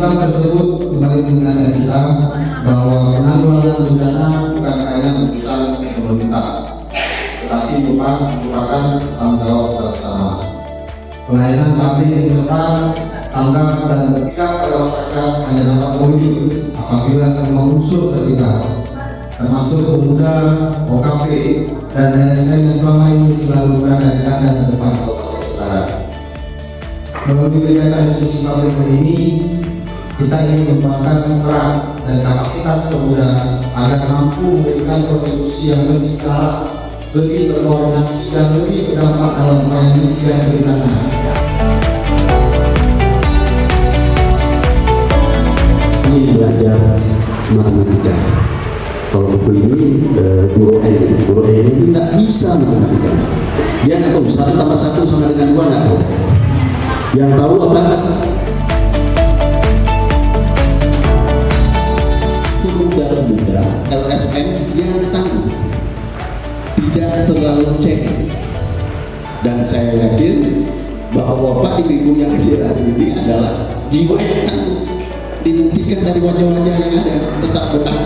musibah tersebut kembali mengingatkan kita bahwa penanggulangan bencana bukan hanya urusan pemerintah, tetapi merupakan tanggung jawab kita bersama. Pelayanan kami yang cepat, tanggap dan berpihak pada masyarakat hanya dapat terwujud apabila semua unsur terlibat, termasuk pemuda, OKP, dan LSM yang selama ini selalu berada di garda terdepan Kabupaten Cikarang. Melalui kegiatan diskusi publik hari ini, kita ingin mengembangkan peran dan kapasitas pemuda agar mampu memberikan kontribusi yang lebih terarah, lebih berkoordinasi dan lebih berdampak dalam upaya mitigasi bencana. Ini belajar matematika. Kalau buku ini guru E ini tidak bisa matematika. Dia nggak tahu 1 tambah 1 sama dengan 2 nggak tahu. Yang tahu apa? Muda LSM yang tahu, tidak terlalu cek. Dan saya yakin bahwa Bapak Ibu yang hadir hari ini adalah jiwa yang tahu, dibuktikan dari wajah-wajah yang ada tetap betah.